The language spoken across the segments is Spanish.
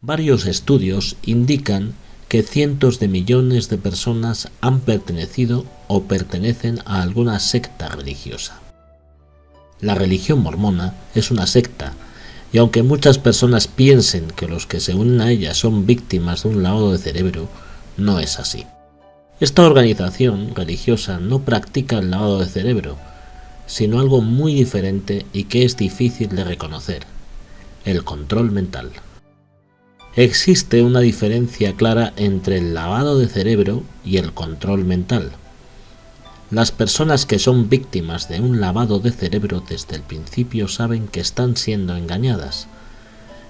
Varios estudios indican que cientos de millones de personas han pertenecido o pertenecen a alguna secta religiosa. La religión mormona es una secta, y aunque muchas personas piensen que los que se unen a ella son víctimas de un lavado de cerebro, no es así. Esta organización religiosa no practica el lavado de cerebro, sino algo muy diferente y que es difícil de reconocer: el control mental. Existe una diferencia clara entre el lavado de cerebro y el control mental. Las personas que son víctimas de un lavado de cerebro desde el principio saben que están siendo engañadas.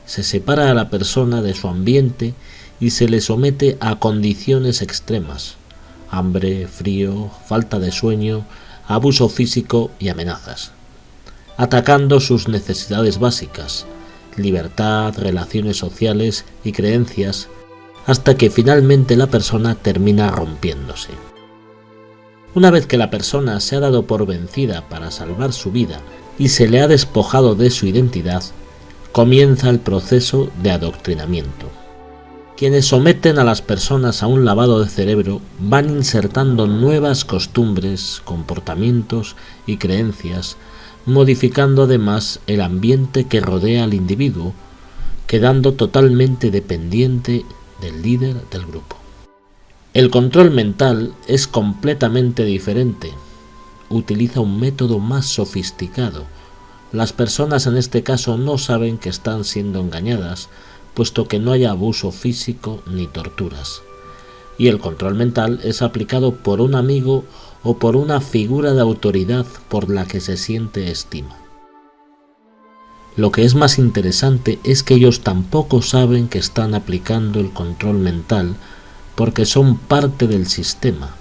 Se separa a la persona de su ambiente y se le somete a condiciones extremas: hambre, frío, falta de sueño, abuso físico y amenazas, atacando sus necesidades básicas: libertad, relaciones sociales y creencias, hasta que finalmente la persona termina rompiéndose. Una vez que la persona se ha dado por vencida para salvar su vida y se le ha despojado de su identidad, comienza el proceso de adoctrinamiento. Quienes someten a las personas a un lavado de cerebro van insertando nuevas costumbres, comportamientos y creencias, modificando además el ambiente que rodea al individuo, quedando totalmente dependiente del líder del grupo. El control mental es completamente diferente. Utiliza un método más sofisticado. Las personas en este caso no saben que están siendo engañadas, puesto que no hay abuso físico ni torturas. Y el control mental es aplicado por un amigo o por una figura de autoridad por la que se siente estima. Lo que es más interesante es que ellos tampoco saben que están aplicando el control mental, porque son parte del sistema.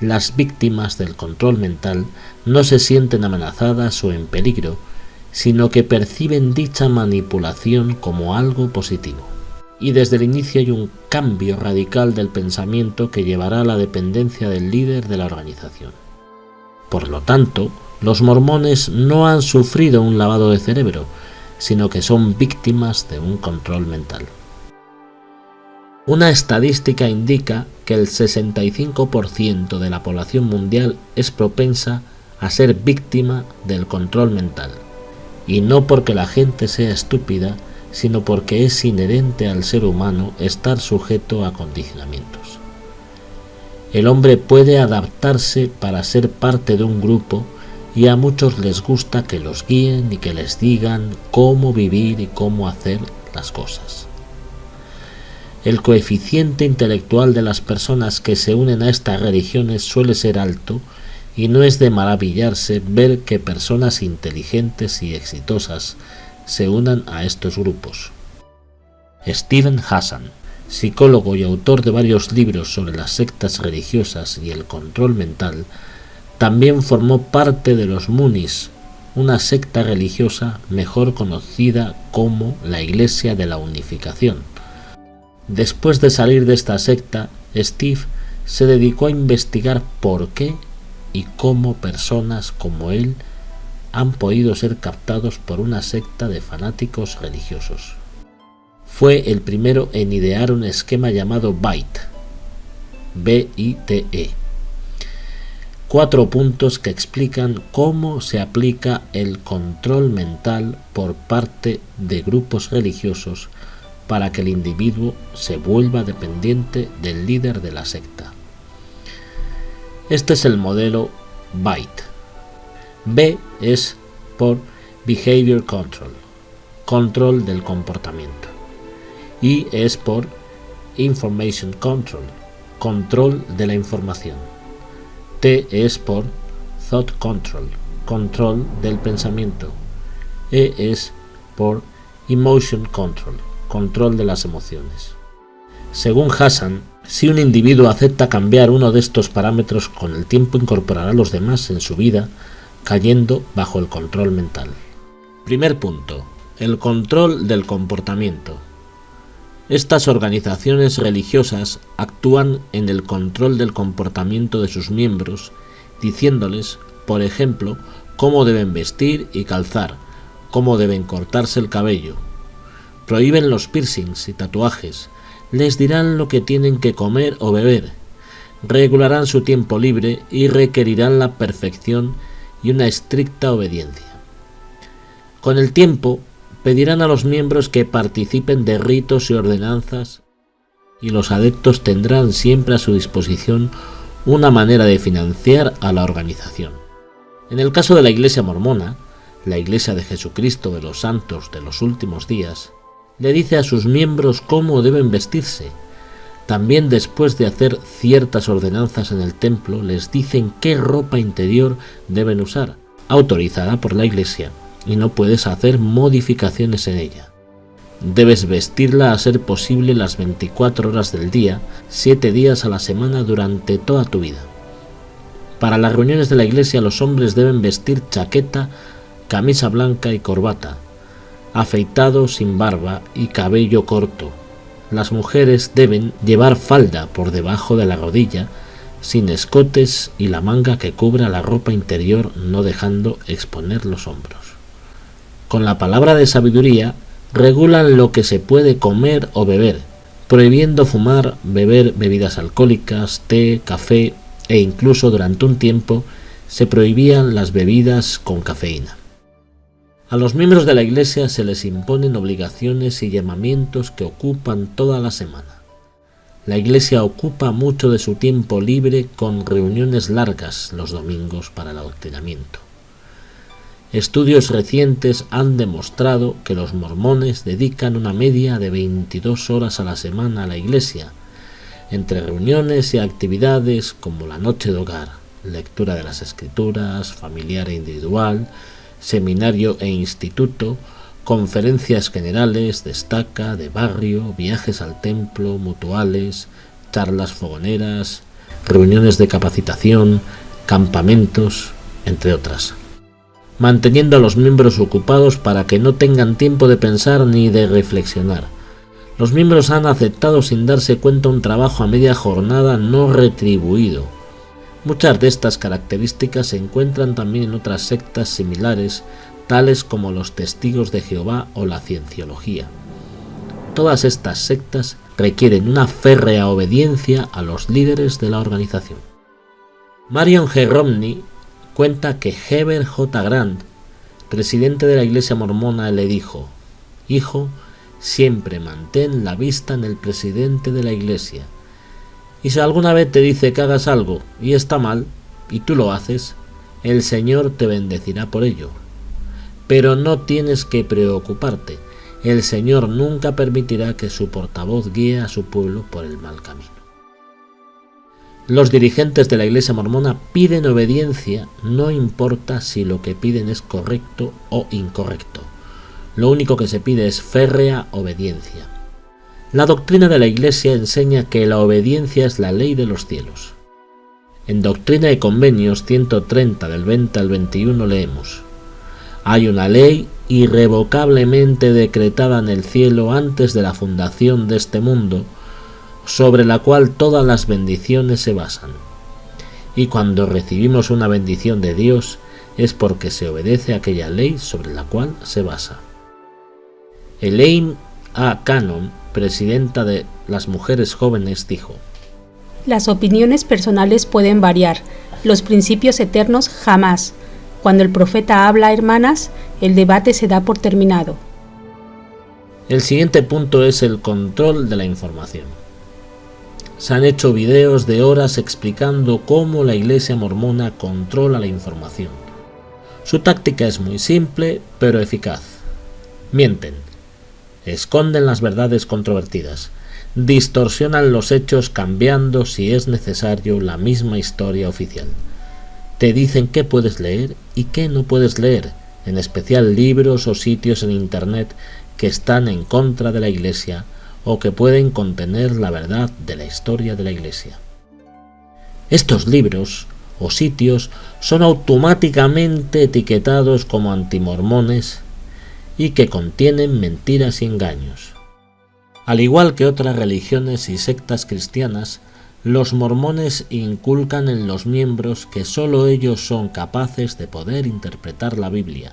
Las víctimas del control mental no se sienten amenazadas o en peligro, sino que perciben dicha manipulación como algo positivo. Y desde el inicio hay un cambio radical del pensamiento que llevará a la dependencia del líder de la organización. Por lo tanto, los mormones no han sufrido un lavado de cerebro, sino que son víctimas de un control mental. Una estadística indica que el 65% de la población mundial es propensa a ser víctima del control mental, y no porque la gente sea estúpida, sino porque es inherente al ser humano estar sujeto a condicionamientos. El hombre puede adaptarse para ser parte de un grupo, y a muchos les gusta que los guíen y que les digan cómo vivir y cómo hacer las cosas. El coeficiente intelectual de las personas que se unen a estas religiones suele ser alto, y no es de maravillarse ver que personas inteligentes y exitosas se unan a estos grupos. Stephen Hassan, psicólogo y autor de varios libros sobre las sectas religiosas y el control mental, también formó parte de los Moonies, una secta religiosa mejor conocida como la Iglesia de la Unificación. Después de salir de esta secta, Steve se dedicó a investigar por qué y cómo personas como él han podido ser captados por una secta de fanáticos religiosos. Fue el primero en idear un esquema llamado BITE, B-I-T-E. 4 puntos que explican cómo se aplica el control mental por parte de grupos religiosos para que el individuo se vuelva dependiente del líder de la secta. Este es el modelo BITE. B es por Behavior Control, control del comportamiento. I es por Information Control, control de la información. T es por Thought Control, control del pensamiento. E es por Emotion Control, control de las emociones. Según Hassan, si un individuo acepta cambiar uno de estos parámetros, con el tiempo incorporará a los demás en su vida, cayendo bajo el control mental. Primer punto: el control del comportamiento. Estas organizaciones religiosas actúan en el control del comportamiento de sus miembros, diciéndoles, por ejemplo, cómo deben vestir y calzar, cómo deben cortarse el cabello, Prohíben los piercings y tatuajes, les dirán lo que tienen que comer o beber, regularán su tiempo libre y requerirán la perfección y una estricta obediencia. Con el tiempo, pedirán a los miembros que participen de ritos y ordenanzas, y los adeptos tendrán siempre a su disposición una manera de financiar a la organización. En el caso de la Iglesia mormona, la Iglesia de Jesucristo de los Santos de los Últimos Días, le dice a sus miembros cómo deben vestirse. También después de hacer ciertas ordenanzas en el templo, les dicen qué ropa interior deben usar, autorizada por la Iglesia, y no puedes hacer modificaciones en ella. Debes vestirla a ser posible las 24 horas del día, 7 días a la semana durante toda tu vida. Para las reuniones de la Iglesia los hombres deben vestir chaqueta, camisa blanca y corbata, afeitado sin barba y cabello corto. Las mujeres deben llevar falda por debajo de la rodilla, sin escotes y la manga que cubra la ropa interior no dejando exponer los hombros. Con la palabra de sabiduría regulan lo que se puede comer o beber, prohibiendo fumar, beber bebidas alcohólicas, té, café e incluso durante un tiempo se prohibían las bebidas con cafeína. A los miembros de la Iglesia se les imponen obligaciones y llamamientos que ocupan toda la semana. La Iglesia ocupa mucho de su tiempo libre con reuniones largas los domingos para el adoctrinamiento. Estudios recientes han demostrado que los mormones dedican una media de 22 horas a la semana a la Iglesia, entre reuniones y actividades como la noche de hogar, lectura de las Escrituras, familiar e individual, seminario e instituto, conferencias generales, destaca, de barrio, viajes al templo, mutuales, charlas fogoneras, reuniones de capacitación, campamentos, entre otras, manteniendo a los miembros ocupados para que no tengan tiempo de pensar ni de reflexionar. Los miembros han aceptado sin darse cuenta un trabajo a media jornada no retribuido. Muchas de estas características se encuentran también en otras sectas similares, tales como los Testigos de Jehová o la Cienciología. Todas estas sectas requieren una férrea obediencia a los líderes de la organización. Marion G. Romney cuenta que Heber J. Grant, presidente de la Iglesia mormona, le dijo: «Hijo, siempre mantén la vista en el presidente de la Iglesia. Y si alguna vez te dice que hagas algo y está mal, y tú lo haces, el Señor te bendecirá por ello. Pero no tienes que preocuparte, el Señor nunca permitirá que su portavoz guíe a su pueblo por el mal camino». Los dirigentes de la Iglesia mormona piden obediencia, no importa si lo que piden es correcto o incorrecto. Lo único que se pide es férrea obediencia. La doctrina de la Iglesia enseña que la obediencia es la ley de los cielos. En Doctrina y Convenios 130 del 20 al 21 leemos: «Hay una ley irrevocablemente decretada en el cielo antes de la fundación de este mundo, sobre la cual todas las bendiciones se basan. Y cuando recibimos una bendición de Dios es porque se obedece a aquella ley sobre la cual se basa». Elaine A. Cannon, presidenta de las Mujeres Jóvenes, dijo: «Las opiniones personales pueden variar, los principios eternos jamás. Cuando el profeta habla, hermanas, el debate se da por terminado». El siguiente punto es el control de la información. Se han hecho videos de horas explicando cómo la Iglesia mormona controla la información. Su táctica es muy simple, pero eficaz. Mienten, esconden las verdades controvertidas, distorsionan los hechos cambiando, si es necesario, la misma historia oficial. Te dicen qué puedes leer y qué no puedes leer, en especial libros o sitios en Internet que están en contra de la Iglesia o que pueden contener la verdad de la historia de la Iglesia. Estos libros o sitios son automáticamente etiquetados como antimormones y que contienen mentiras y engaños. Al igual que otras religiones y sectas cristianas, los mormones inculcan en los miembros que solo ellos son capaces de poder interpretar la Biblia,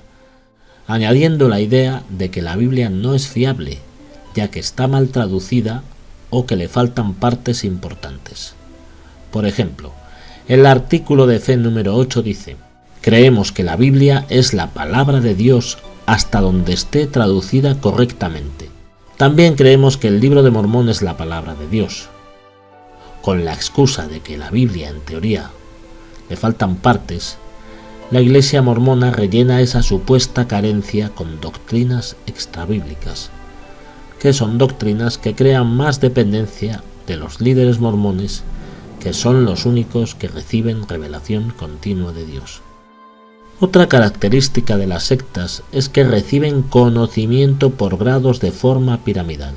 añadiendo la idea de que la Biblia no es fiable, ya que está mal traducida o que le faltan partes importantes. Por ejemplo, el artículo de fe número 8 dice: creemos que la Biblia es la palabra de Dios hasta donde esté traducida correctamente. También creemos que el Libro de Mormón es la palabra de Dios. Con la excusa de que la Biblia, en teoría, le faltan partes, la Iglesia mormona rellena esa supuesta carencia con doctrinas extrabíblicas, que son doctrinas que crean más dependencia de los líderes mormones, que son los únicos que reciben revelación continua de Dios. Otra característica de las sectas es que reciben conocimiento por grados de forma piramidal,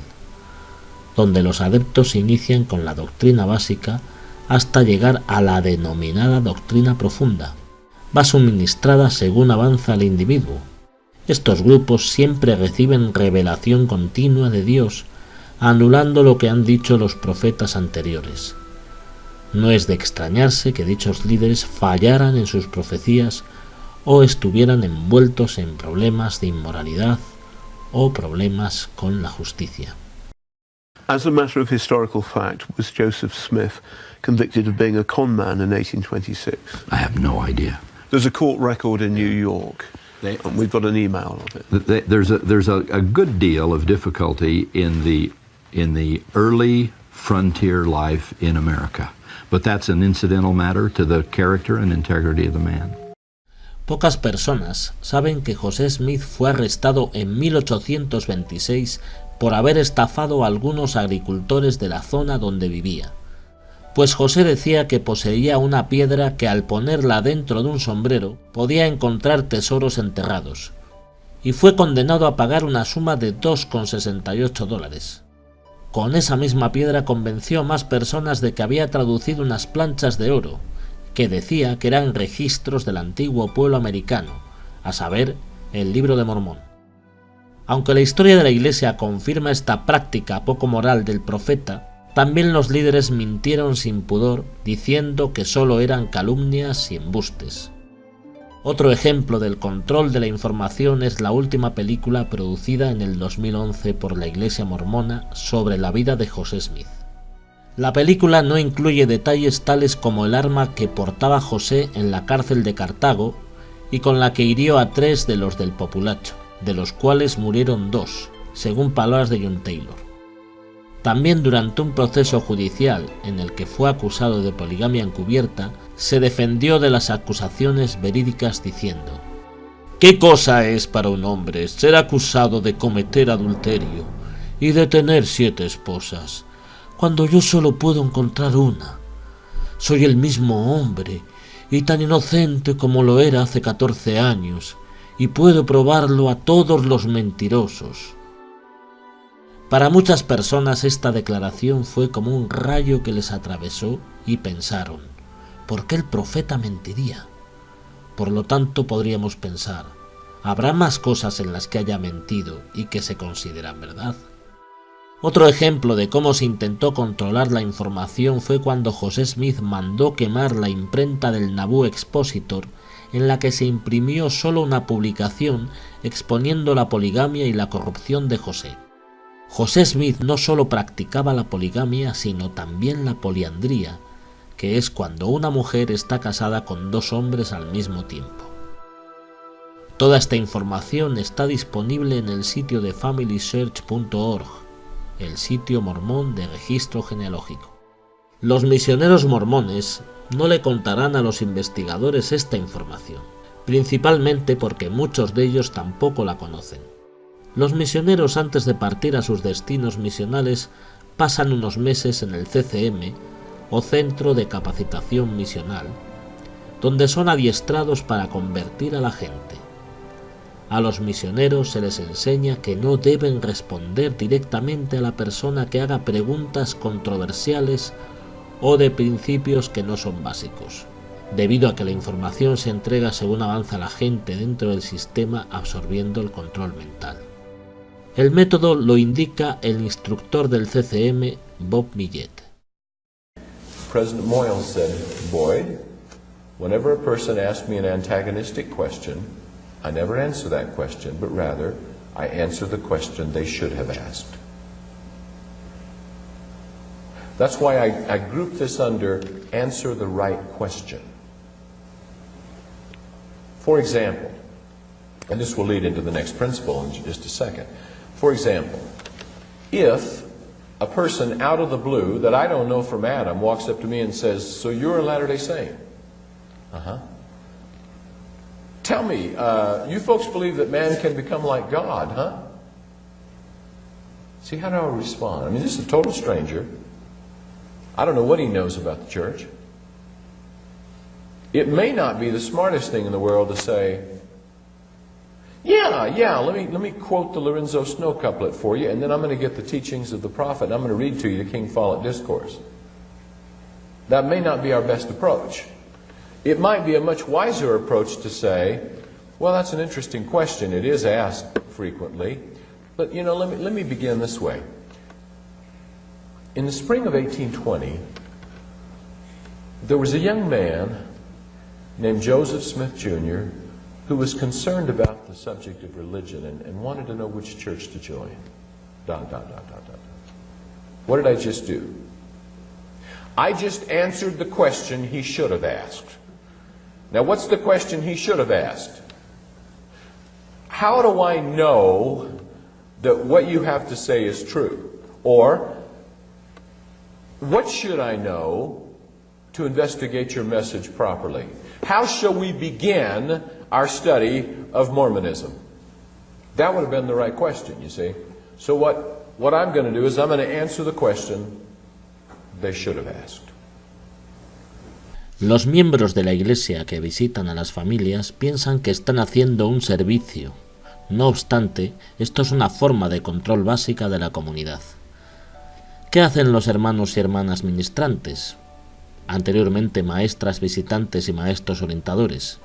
donde los adeptos se inician con la doctrina básica hasta llegar a la denominada doctrina profunda. Va suministrada según avanza el individuo. Estos grupos siempre reciben revelación continua de Dios, anulando lo que han dicho los profetas anteriores. No es de extrañarse que dichos líderes fallaran en sus profecías o estuvieran envueltos en problemas de inmoralidad o problemas con la justicia. As a matter of historical fact, was Joseph Smith convicted of being a con man in 1826? I have no idea. There's a court record in New York, and we've got an email of it. There's a good deal of difficulty in the early frontier life in America, but that's an incidental matter to the character and integrity of the man. Pocas personas saben que José Smith fue arrestado en 1826 por haber estafado a algunos agricultores de la zona donde vivía, pues José decía que poseía una piedra que al ponerla dentro de un sombrero podía encontrar tesoros enterrados, y fue condenado a pagar una suma de $2,68. Con esa misma piedra convenció a más personas de que había traducido unas planchas de oro, que decía que eran registros del antiguo pueblo americano, a saber, el Libro de Mormón. Aunque la historia de la Iglesia confirma esta práctica poco moral del profeta, también los líderes mintieron sin pudor diciendo que solo eran calumnias y embustes. Otro ejemplo del control de la información es la última película producida en el 2011 por la Iglesia mormona sobre la vida de José Smith. La película no incluye detalles tales como el arma que portaba José en la cárcel de Cartago y con la que hirió a 3 de los del populacho, de los cuales murieron 2, según palabras de John Taylor. También durante un proceso judicial en el que fue acusado de poligamia encubierta, se defendió de las acusaciones verídicas diciendo: «¿Qué cosa es para un hombre ser acusado de cometer adulterio y de tener 7 esposas, cuando yo solo puedo encontrar una? Soy el mismo hombre y tan inocente como lo era hace 14 años, y puedo probarlo a todos los mentirosos». Para muchas personas esta declaración fue como un rayo que les atravesó y pensaron: ¿por qué el profeta mentiría? Por lo tanto podríamos pensar: ¿habrá más cosas en las que haya mentido y que se consideran verdad? Otro ejemplo de cómo se intentó controlar la información fue cuando José Smith mandó quemar la imprenta del Nauvoo Expositor, en la que se imprimió solo una publicación exponiendo la poligamia y la corrupción de José. José Smith no solo practicaba la poligamia, sino también la poliandría, que es cuando una mujer está casada con 2 hombres al mismo tiempo. Toda esta información está disponible en el sitio de FamilySearch.org, el sitio mormón de registro genealógico. Los misioneros mormones no le contarán a los investigadores esta información, principalmente porque muchos de ellos tampoco la conocen. Los misioneros, antes de partir a sus destinos misionales, pasan unos meses en el CCM, o Centro de Capacitación Misional, donde son adiestrados para convertir a la gente. A los misioneros se les enseña que no deben responder directamente a la persona que haga preguntas controversiales o de principios que no son básicos, debido a que la información se entrega según avanza la gente dentro del sistema, absorbiendo el control mental. El método lo indica el instructor del CCM, Bob Millet. President Moyle said, "Boyd, whenever a person asks me an antagonistic question, I never answer that question, but rather I answer the question they should have asked." That's why I group this under answer the right question. For example, and this will lead into the next principle in just a second. For example, if a person out of the blue that I don't know from Adam walks up to me and says, "So you're a Latter-day Saint?" Tell me, you folks believe that man can become like God, huh? See, how do I respond? I mean, this is a total stranger. I don't know what he knows about the church. It may not be the smartest thing in the world to say, let me quote the Lorenzo Snow couplet for you, and then I'm going to get the teachings of the prophet, and I'm going to read to you the King Follett Discourse. That may not be our best approach. It might be a much wiser approach to say, well, that's an interesting question. It is asked frequently. But, let me begin this way. In the spring of 1820, there was a young man named Joseph Smith, Jr., who was concerned about the subject of religion and wanted to know which church to join. What did I just do? I just answered the question he should have asked. Now, what's the question he should have asked? How do I know that what you have to say is true? Or, what should I know to investigate your message properly? How shall we begin our study of Mormonism? That would have been the right question, you see. So what I'm going to do is I'm going to answer the question they should have asked. Los miembros de la Iglesia que visitan a las familias piensan que están haciendo un servicio. No obstante, esto es una forma de control básica de la comunidad. ¿Qué hacen los hermanos y hermanas ministrantes? Anteriormente maestras visitantes y maestros orientadores.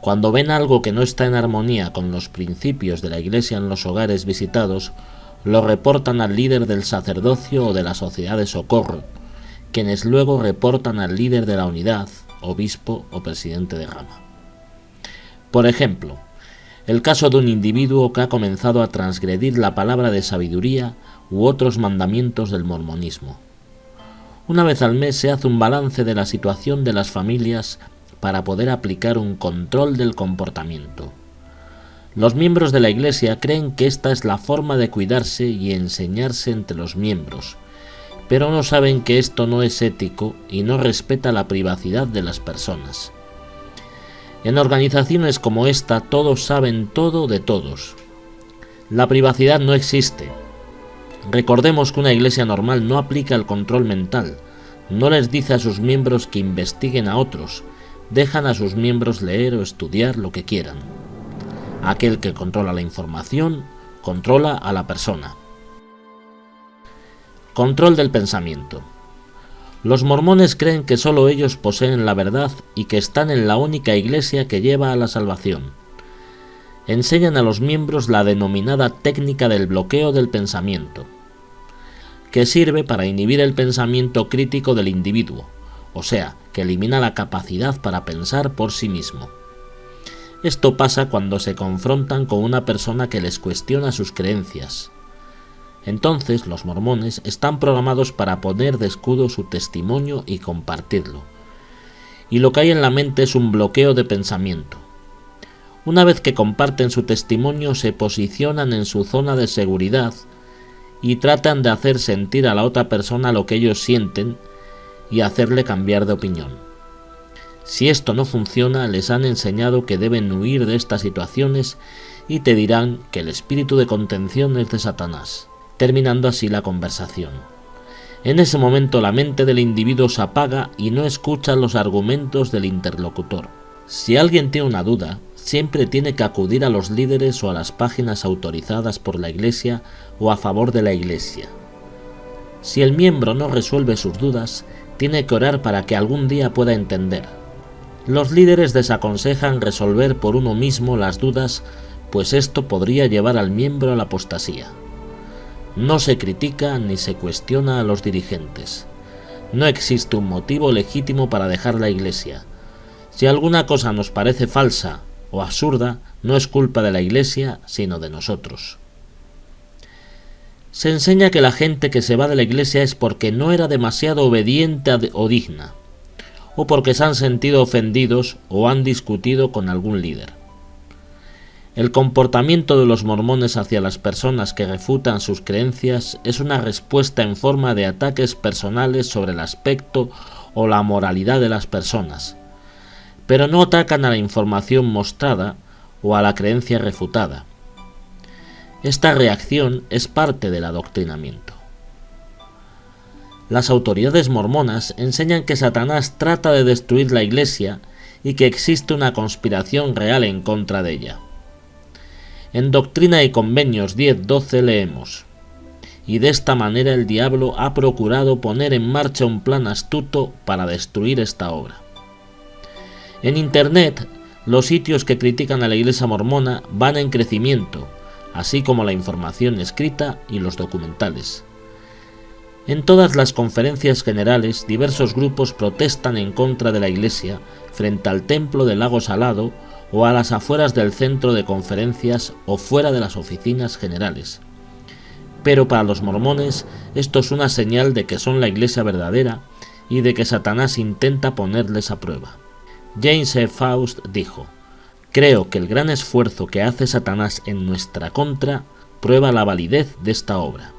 Cuando ven algo que no está en armonía con los principios de la Iglesia en los hogares visitados, lo reportan al líder del sacerdocio o de la sociedad de socorro, quienes luego reportan al líder de la unidad, obispo o presidente de rama. Por ejemplo, el caso de un individuo que ha comenzado a transgredir la palabra de sabiduría u otros mandamientos del mormonismo. Una vez al mes se hace un balance de la situación de las familias para poder aplicar un control del comportamiento. Los miembros de la Iglesia creen que esta es la forma de cuidarse y enseñarse entre los miembros, pero no saben que esto no es ético y no respeta la privacidad de las personas. En organizaciones como esta todos saben todo de todos. La privacidad no existe. Recordemos que una iglesia normal no aplica el control mental, no les dice a sus miembros que investiguen a otros, dejan a sus miembros leer o estudiar lo que quieran. Aquel que controla la información, controla a la persona. Control del pensamiento. Los mormones creen que solo ellos poseen la verdad y que están en la única iglesia que lleva a la salvación. Enseñan a los miembros la denominada técnica del bloqueo del pensamiento, que sirve para inhibir el pensamiento crítico del individuo, o sea, que elimina la capacidad para pensar por sí mismo. Esto pasa cuando se confrontan con una persona que les cuestiona sus creencias. Entonces los mormones están programados para poner de escudo su testimonio y compartirlo. Y lo que hay en la mente es un bloqueo de pensamiento. Una vez que comparten su testimonio, se posicionan en su zona de seguridad y tratan de hacer sentir a la otra persona lo que ellos sienten y hacerle cambiar de opinión. Si esto no funciona, les han enseñado que deben huir de estas situaciones y te dirán que el espíritu de contención es de Satanás, terminando así la conversación. En ese momento la mente del individuo se apaga y no escucha los argumentos del interlocutor. Si alguien tiene una duda, siempre tiene que acudir a los líderes o a las páginas autorizadas por la Iglesia o a favor de la Iglesia. Si el miembro no resuelve sus dudas, tiene que orar para que algún día pueda entender. Los líderes desaconsejan resolver por uno mismo las dudas, pues esto podría llevar al miembro a la apostasía. No se critica ni se cuestiona a los dirigentes. No existe un motivo legítimo para dejar la Iglesia. Si alguna cosa nos parece falsa o absurda, no es culpa de la Iglesia, sino de nosotros. Se enseña que la gente que se va de la iglesia es porque no era demasiado obediente o digna, o porque se han sentido ofendidos o han discutido con algún líder. El comportamiento de los mormones hacia las personas que refutan sus creencias es una respuesta en forma de ataques personales sobre el aspecto o la moralidad de las personas, pero no atacan a la información mostrada o a la creencia refutada. Esta reacción es parte del adoctrinamiento. Las autoridades mormonas enseñan que Satanás trata de destruir la Iglesia y que existe una conspiración real en contra de ella. En Doctrina y Convenios 10:12 leemos: y de esta manera el diablo ha procurado poner en marcha un plan astuto para destruir esta obra. En Internet, los sitios que critican a la Iglesia mormona van en crecimiento, así como la información escrita y los documentales. En todas las conferencias generales, diversos grupos protestan en contra de la Iglesia frente al templo del Lago Salado o a las afueras del centro de conferencias o fuera de las oficinas generales. Pero para los mormones esto es una señal de que son la Iglesia verdadera y de que Satanás intenta ponerles a prueba. James E. Faust dijo: creo que el gran esfuerzo que hace Satanás en nuestra contra prueba la validez de esta obra.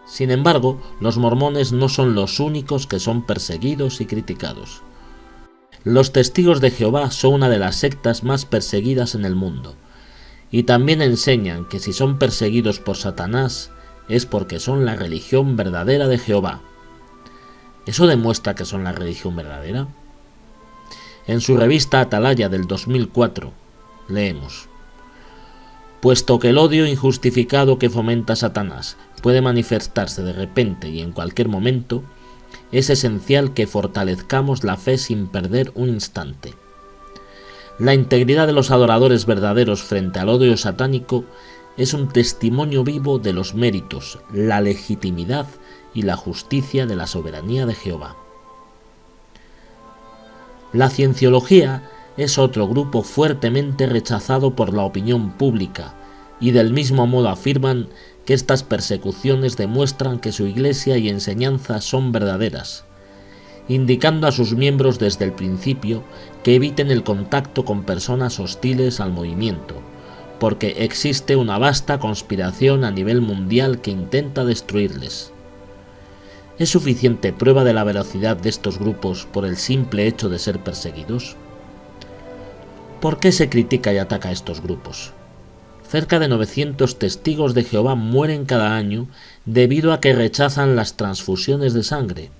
Sin embargo, los mormones no son los únicos que son perseguidos y criticados. Los Testigos de Jehová son una de las sectas más perseguidas en el mundo, y también enseñan que si son perseguidos por Satanás es porque son la religión verdadera de Jehová. ¿Eso demuestra que son la religión verdadera? En su revista Atalaya del 2004 leemos: puesto que el odio injustificado que fomenta Satanás puede manifestarse de repente y en cualquier momento, es esencial que fortalezcamos la fe sin perder un instante. La integridad de los adoradores verdaderos frente al odio satánico es un testimonio vivo de los méritos, la legitimidad y la justicia de la soberanía de Jehová. La cienciología es otro grupo fuertemente rechazado por la opinión pública, y del mismo modo afirman que estas persecuciones demuestran que su iglesia y enseñanza son verdaderas, indicando a sus miembros desde el principio que eviten el contacto con personas hostiles al movimiento, porque existe una vasta conspiración a nivel mundial que intenta destruirles. ¿Es suficiente prueba de la veracidad de estos grupos por el simple hecho de ser perseguidos? ¿Por qué se critica y ataca a estos grupos? Cerca de 900 testigos de Jehová mueren cada año debido a que rechazan las transfusiones de sangre.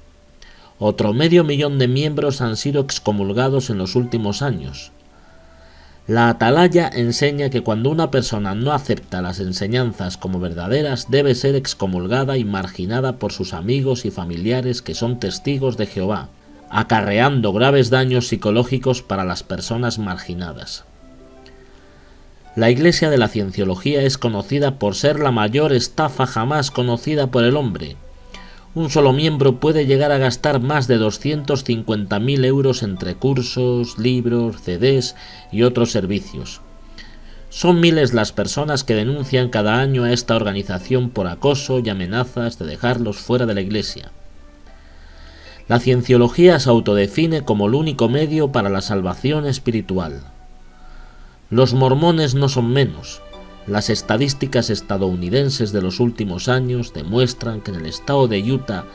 Otro 500.000 de miembros han sido excomulgados en los últimos años. La Atalaya enseña que cuando una persona no acepta las enseñanzas como verdaderas, debe ser excomulgada y marginada por sus amigos y familiares que son testigos de Jehová, acarreando graves daños psicológicos para las personas marginadas. La Iglesia de la Cienciología es conocida por ser la mayor estafa jamás conocida por el hombre. Un solo miembro puede llegar a gastar más de 250.000 euros entre cursos, libros, CDs y otros servicios. Son miles las personas que denuncian cada año a esta organización por acoso y amenazas de dejarlos fuera de la Iglesia. La cienciología se autodefine como el único medio para la salvación espiritual. Los mormones no son menos. Las estadísticas estadounidenses de los últimos años demuestran que en el estado de Utah,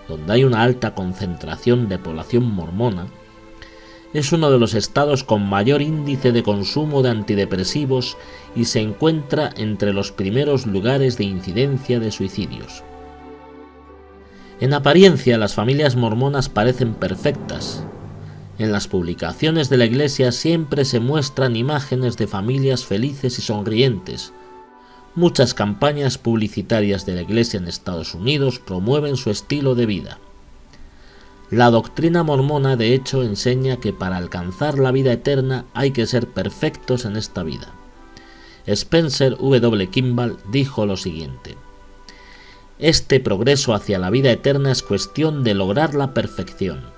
donde hay una alta concentración de población mormona, es uno de los estados con mayor índice de consumo de antidepresivos y se encuentra entre los primeros lugares de incidencia de suicidios. En apariencia, las familias mormonas parecen perfectas. En las publicaciones de la Iglesia siempre se muestran imágenes de familias felices y sonrientes. Muchas campañas publicitarias de la Iglesia en Estados Unidos promueven su estilo de vida. La doctrina mormona de hecho enseña que para alcanzar la vida eterna hay que ser perfectos en esta vida. Spencer W. Kimball dijo lo siguiente: este progreso hacia la vida eterna es cuestión de lograr la perfección.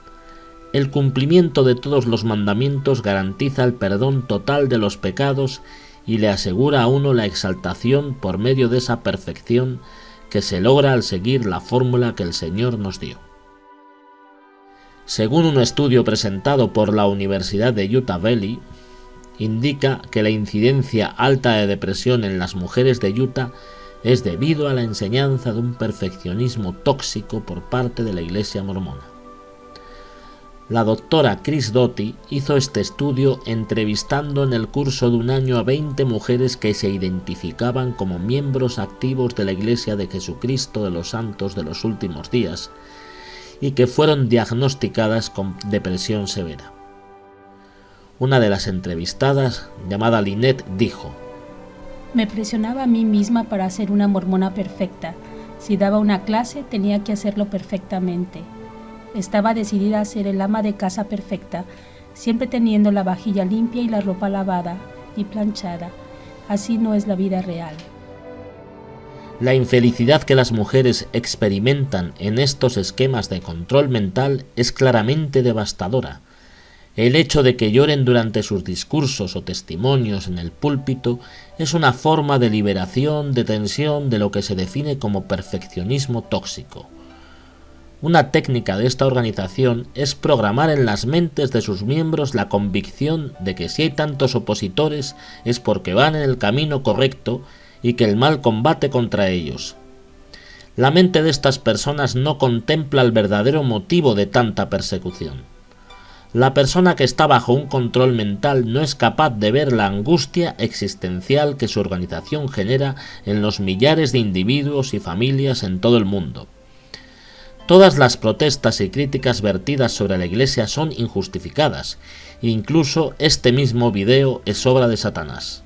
El cumplimiento de todos los mandamientos garantiza el perdón total de los pecados y le asegura a uno la exaltación por medio de esa perfección que se logra al seguir la fórmula que el Señor nos dio. Según un estudio presentado por la Universidad de Utah Valley, indica que la incidencia alta de depresión en las mujeres de Utah es debido a la enseñanza de un perfeccionismo tóxico por parte de la Iglesia mormona. La doctora Chris Doty hizo este estudio entrevistando en el curso de un año a 20 mujeres que se identificaban como miembros activos de la Iglesia de Jesucristo de los Santos de los Últimos Días y que fueron diagnosticadas con depresión severa. Una de las entrevistadas, llamada Lynette, dijo: Me presionaba a mí misma para ser una mormona perfecta. Si daba una clase, tenía que hacerlo perfectamente. Estaba decidida a ser el ama de casa perfecta, siempre teniendo la vajilla limpia y la ropa lavada y planchada. Así no es la vida real. La infelicidad que las mujeres experimentan en estos esquemas de control mental es claramente devastadora. El hecho de que lloren durante sus discursos o testimonios en el púlpito es una forma de liberación de tensión de lo que se define como perfeccionismo tóxico. Una técnica de esta organización es programar en las mentes de sus miembros la convicción de que si hay tantos opositores es porque van en el camino correcto y que el mal combate contra ellos. La mente de estas personas no contempla el verdadero motivo de tanta persecución. La persona que está bajo un control mental no es capaz de ver la angustia existencial que su organización genera en los millares de individuos y familias en todo el mundo. Todas las protestas y críticas vertidas sobre la Iglesia son injustificadas, e incluso este mismo video es obra de Satanás.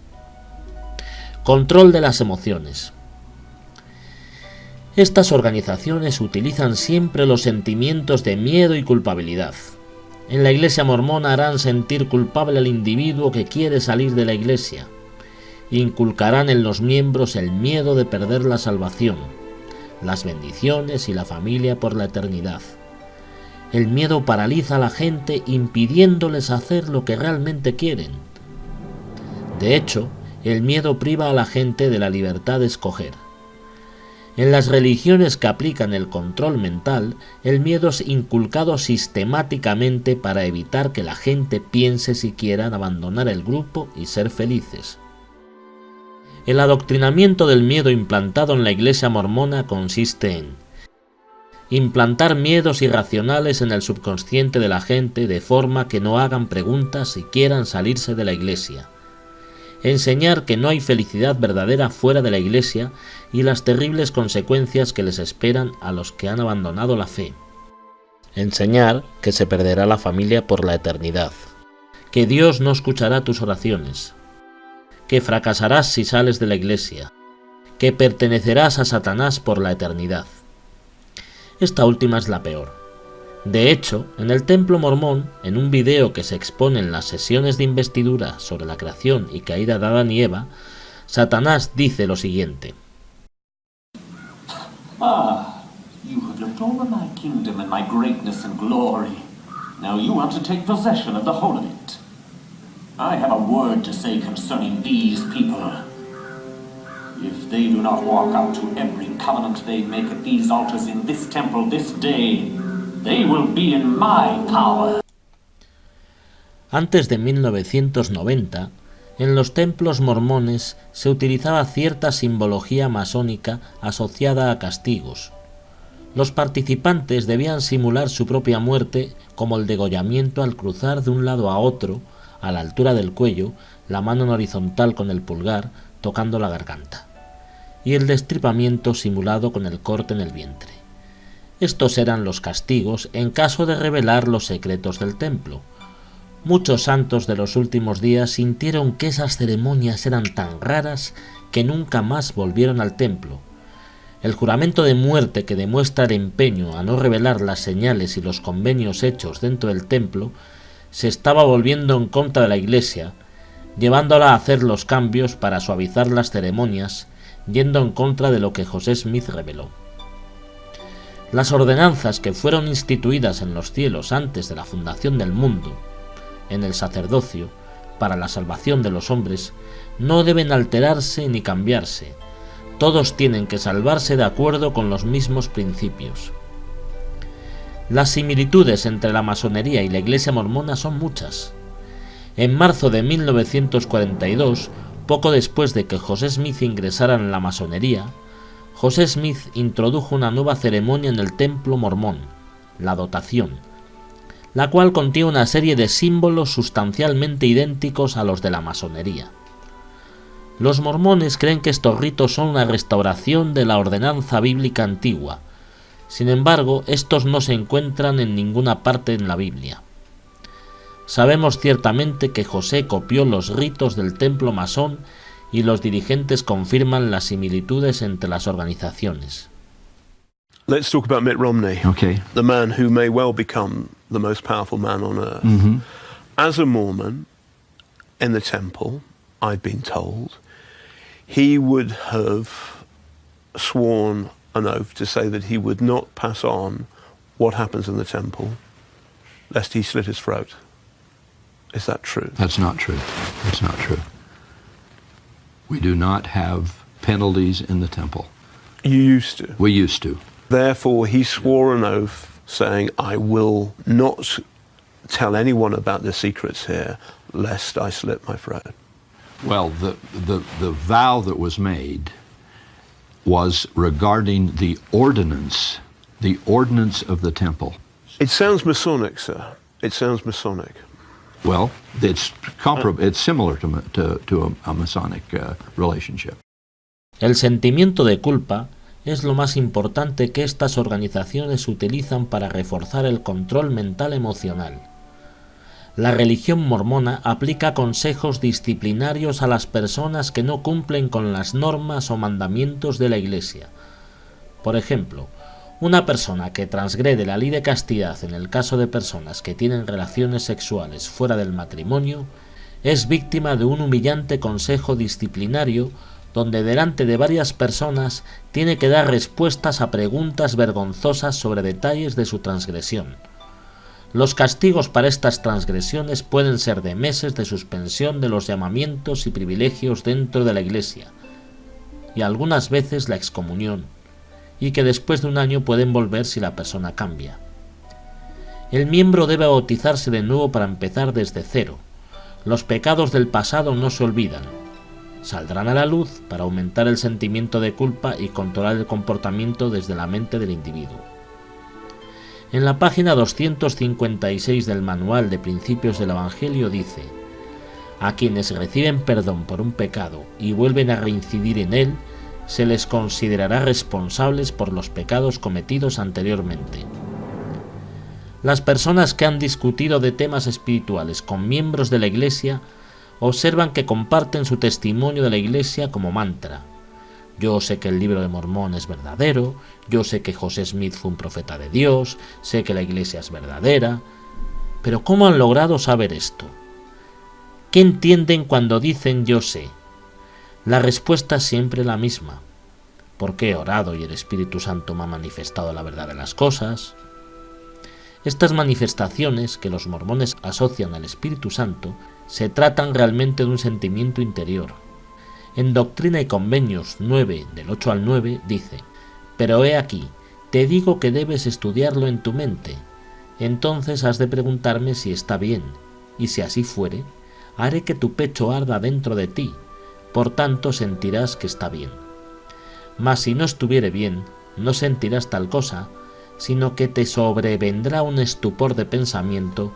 Control de las emociones. Estas organizaciones utilizan siempre los sentimientos de miedo y culpabilidad. En la Iglesia mormona harán sentir culpable al individuo que quiere salir de la Iglesia. Inculcarán en los miembros el miedo de perder la salvación, las bendiciones y la familia por la eternidad. El miedo paraliza a la gente impidiéndoles hacer lo que realmente quieren. De hecho, el miedo priva a la gente de la libertad de escoger. En las religiones que aplican el control mental, el miedo es inculcado sistemáticamente para evitar que la gente piense si quieran abandonar el grupo y ser felices. El adoctrinamiento del miedo implantado en la Iglesia mormona consiste en implantar miedos irracionales en el subconsciente de la gente de forma que no hagan preguntas si quieran salirse de la Iglesia, enseñar que no hay felicidad verdadera fuera de la Iglesia y las terribles consecuencias que les esperan a los que han abandonado la fe, enseñar que se perderá la familia por la eternidad, que Dios no escuchará tus oraciones, que fracasarás si sales de la Iglesia, que pertenecerás a Satanás por la eternidad. Esta última es la peor. De hecho, en el templo mormón, en un video que se expone en las sesiones de investidura sobre la creación y caída de Adán y Eva, Satanás dice lo siguiente: You have looked over my kingdom and my greatness and glory. Now you want to take possession of the whole of it. I have a word to say concerning these people. If they do not walk up to every covenant they make at these altars in this temple this day, they will be in my power. Antes de 1990, en los templos mormones se utilizaba cierta simbología masónica asociada a castigos. Los participantes debían simular su propia muerte, como el degollamiento al cruzar de un lado a otro, a la altura del cuello, la mano en horizontal con el pulgar, tocando la garganta, y el destripamiento simulado con el corte en el vientre. Estos eran los castigos en caso de revelar los secretos del templo. Muchos santos de los últimos días sintieron que esas ceremonias eran tan raras que nunca más volvieron al templo. El juramento de muerte que demuestra el empeño a no revelar las señales y los convenios hechos dentro del templo se estaba volviendo en contra de la Iglesia, llevándola a hacer los cambios para suavizar las ceremonias, yendo en contra de lo que José Smith reveló. Las ordenanzas que fueron instituidas en los cielos antes de la fundación del mundo, en el sacerdocio, para la salvación de los hombres, no deben alterarse ni cambiarse. Todos tienen que salvarse de acuerdo con los mismos principios. Las similitudes entre la masonería y la Iglesia mormona son muchas. En marzo de 1942, poco después de que José Smith ingresara en la masonería, José Smith introdujo una nueva ceremonia en el templo mormón, la dotación, la cual contiene una serie de símbolos sustancialmente idénticos a los de la masonería. Los mormones creen que estos ritos son una restauración de la ordenanza bíblica antigua. Sin embargo, estos no se encuentran en ninguna parte en la Biblia. Sabemos ciertamente que José copió los ritos del templo masón y los dirigentes confirman las similitudes entre las organizaciones. Let's talk about Mitt Romney, Okay. the man who may well become the most powerful man on earth. As a Mormon in the temple, I've been told, he would have sworn an oath to say that he would not pass on what happens in the temple, lest he slit his throat. Is that true? That's not true. That's not true. We do not have penalties in the temple. You used to. We used to. Therefore, he swore an oath saying, I will not tell anyone about the secrets here, lest I slit my throat. Well, the vow that was made was regarding the ordinance of the temple. It sounds Masonic, sir. It sounds Masonic. Well, it's similar to a Masonic relationship. El sentimiento de culpa es lo más importante que estas organizaciones utilizan para reforzar el control mental emocional. La religión mormona aplica consejos disciplinarios a las personas que no cumplen con las normas o mandamientos de la Iglesia. Por ejemplo, una persona que transgrede la ley de castidad en el caso de personas que tienen relaciones sexuales fuera del matrimonio, es víctima de un humillante consejo disciplinario donde delante de varias personas tiene que dar respuestas a preguntas vergonzosas sobre detalles de su transgresión. Los castigos para estas transgresiones pueden ser de meses de suspensión de los llamamientos y privilegios dentro de la Iglesia, y algunas veces la excomunión, y que después de un año pueden volver si la persona cambia. El miembro debe bautizarse de nuevo para empezar desde cero. Los pecados del pasado no se olvidan. Saldrán a la luz para aumentar el sentimiento de culpa y controlar el comportamiento desde la mente del individuo. En la página 256 del Manual de Principios del Evangelio dice: a quienes reciben perdón por un pecado y vuelven a reincidir en él, se les considerará responsables por los pecados cometidos anteriormente. Las personas que han discutido de temas espirituales con miembros de la Iglesia observan que comparten su testimonio de la Iglesia como mantra. Yo sé que el libro de Mormón es verdadero, yo sé que José Smith fue un profeta de Dios, sé que la Iglesia es verdadera. Pero ¿cómo han logrado saber esto? ¿Qué entienden cuando dicen yo sé? La respuesta es siempre la misma. Porque he orado y el Espíritu Santo me ha manifestado la verdad de las cosas. Estas manifestaciones que los mormones asocian al Espíritu Santo se tratan realmente de un sentimiento interior. En Doctrina y Convenios 9, del 8 al 9, dice: pero he aquí, te digo que debes estudiarlo en tu mente. Entonces has de preguntarme si está bien, y si así fuere, haré que tu pecho arda dentro de ti, por tanto sentirás que está bien. Mas si no estuviere bien, no sentirás tal cosa, sino que te sobrevendrá un estupor de pensamiento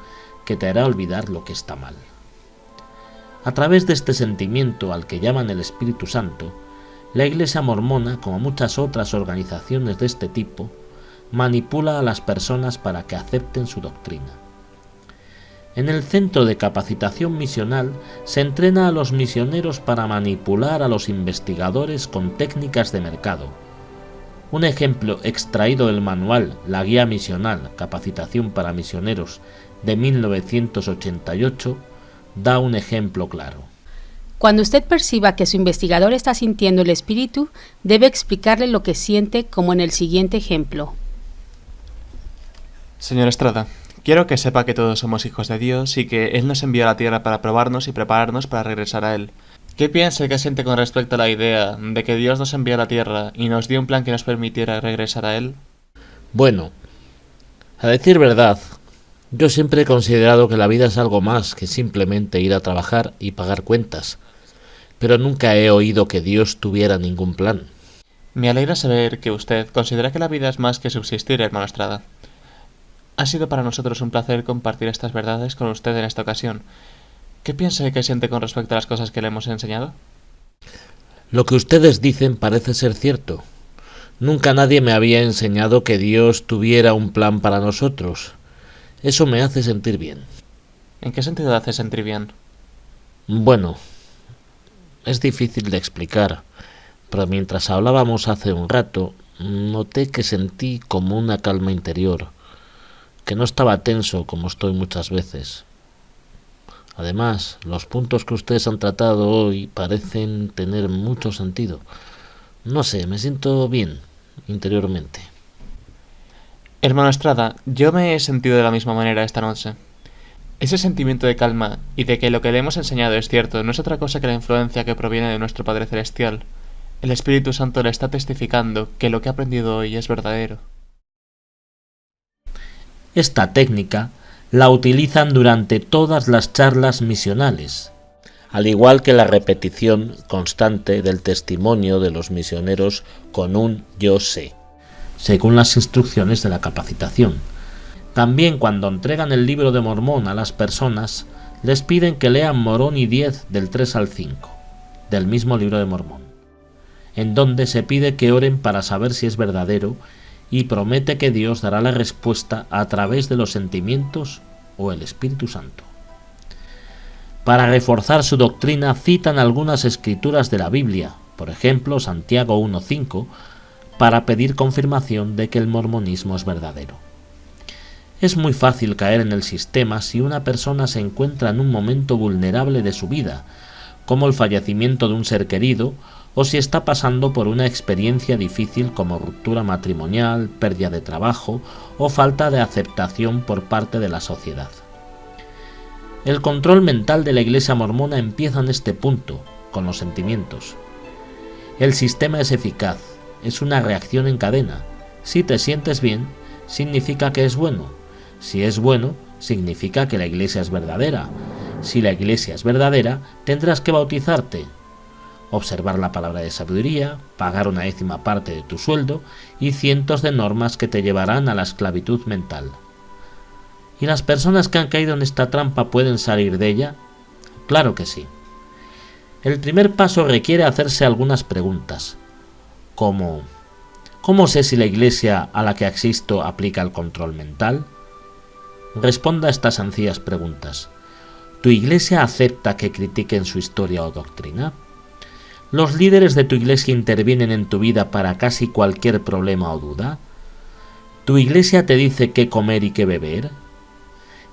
que te hará olvidar lo que está mal. A través de este sentimiento al que llaman el Espíritu Santo, la Iglesia mormona, como muchas otras organizaciones de este tipo, manipula a las personas para que acepten su doctrina. En el Centro de Capacitación Misional se entrena a los misioneros para manipular a los investigadores con técnicas de mercado. Un ejemplo extraído del manual La Guía Misional, Capacitación para Misioneros, de 1988, da un ejemplo claro. Cuando usted perciba que su investigador está sintiendo el espíritu, debe explicarle lo que siente, como en el siguiente ejemplo. Señor Estrada, quiero que sepa que todos somos hijos de Dios y que Él nos envió a la tierra para probarnos y prepararnos para regresar a Él. ¿Qué piensa y qué siente con respecto a la idea de que Dios nos envió a la Tierra y nos dio un plan que nos permitiera regresar a Él? Bueno, a decir verdad, yo siempre he considerado que la vida es algo más que simplemente ir a trabajar y pagar cuentas, pero nunca he oído que Dios tuviera ningún plan. Me alegra saber que usted considera que la vida es más que subsistir, hermano Estrada. Ha sido para nosotros un placer compartir estas verdades con usted en esta ocasión. ¿Qué piensa y qué siente con respecto a las cosas que le hemos enseñado? Lo que ustedes dicen parece ser cierto. Nunca nadie me había enseñado que Dios tuviera un plan para nosotros. Eso me hace sentir bien. ¿En qué sentido le hace sentir bien? Bueno, es difícil de explicar, pero mientras hablábamos hace un rato, noté que sentí como una calma interior, que no estaba tenso como estoy muchas veces. Además, los puntos que ustedes han tratado hoy parecen tener mucho sentido. No sé, me siento bien interiormente. Hermano Estrada, yo me he sentido de la misma manera esta noche. Ese sentimiento de calma y de que lo que le hemos enseñado es cierto no es otra cosa que la influencia que proviene de nuestro Padre Celestial. El Espíritu Santo le está testificando que lo que ha aprendido hoy es verdadero. Esta técnica la utilizan durante todas las charlas misionales, al igual que la repetición constante del testimonio de los misioneros con un yo sé, según las instrucciones de la capacitación. También cuando entregan el libro de Mormón a las personas, les piden que lean Moroni 10 del 3 al 5, del mismo libro de Mormón, en donde se pide que oren para saber si es verdadero y promete que Dios dará la respuesta a través de los sentimientos o el Espíritu Santo. Para reforzar su doctrina citan algunas escrituras de la Biblia, por ejemplo Santiago 1:5, para pedir confirmación de que el mormonismo es verdadero. Es muy fácil caer en el sistema si una persona se encuentra en un momento vulnerable de su vida, como el fallecimiento de un ser querido, o si está pasando por una experiencia difícil como ruptura matrimonial, pérdida de trabajo o falta de aceptación por parte de la sociedad. El control mental de la Iglesia mormona empieza en este punto, con los sentimientos. El sistema es eficaz, es una reacción en cadena. Si te sientes bien, significa que es bueno. Si es bueno, significa que la Iglesia es verdadera. Si la Iglesia es verdadera, tendrás que bautizarte, observar la palabra de sabiduría, pagar una 10ª parte de tu sueldo y cientos de normas que te llevarán a la esclavitud mental. ¿Y las personas que han caído en esta trampa pueden salir de ella? Claro que sí. El primer paso requiere hacerse algunas preguntas, como ¿cómo sé si la Iglesia a la que asisto aplica el control mental? Responda a estas sencillas preguntas. ¿Tu Iglesia acepta que critiquen su historia o doctrina? ¿Los líderes de tu Iglesia intervienen en tu vida para casi cualquier problema o duda? ¿Tu Iglesia te dice qué comer y qué beber?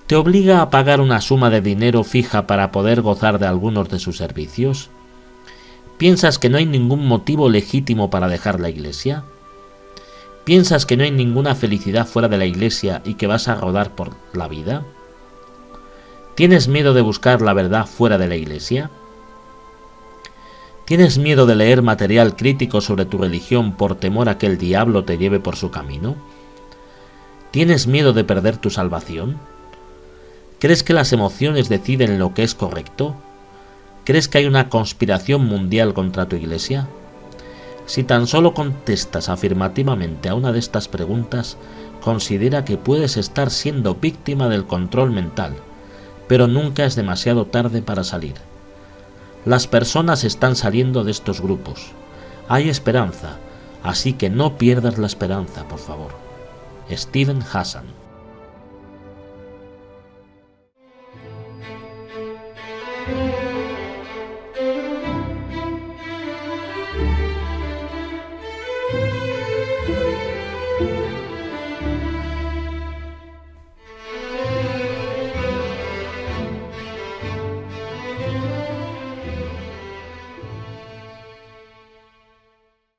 ¿Te obliga a pagar una suma de dinero fija para poder gozar de algunos de sus servicios? ¿Piensas que no hay ningún motivo legítimo para dejar la Iglesia? ¿Piensas que no hay ninguna felicidad fuera de la Iglesia y que vas a rodar por la vida? ¿Tienes miedo de buscar la verdad fuera de la Iglesia? ¿Tienes miedo de leer material crítico sobre tu religión por temor a que el diablo te lleve por su camino? ¿Tienes miedo de perder tu salvación? ¿Crees que las emociones deciden lo que es correcto? ¿Crees que hay una conspiración mundial contra tu Iglesia? Si tan solo contestas afirmativamente a una de estas preguntas, considera que puedes estar siendo víctima del control mental, pero nunca es demasiado tarde para salir. Las personas están saliendo de estos grupos. Hay esperanza, así que no pierdas la esperanza, por favor. Steven Hassan.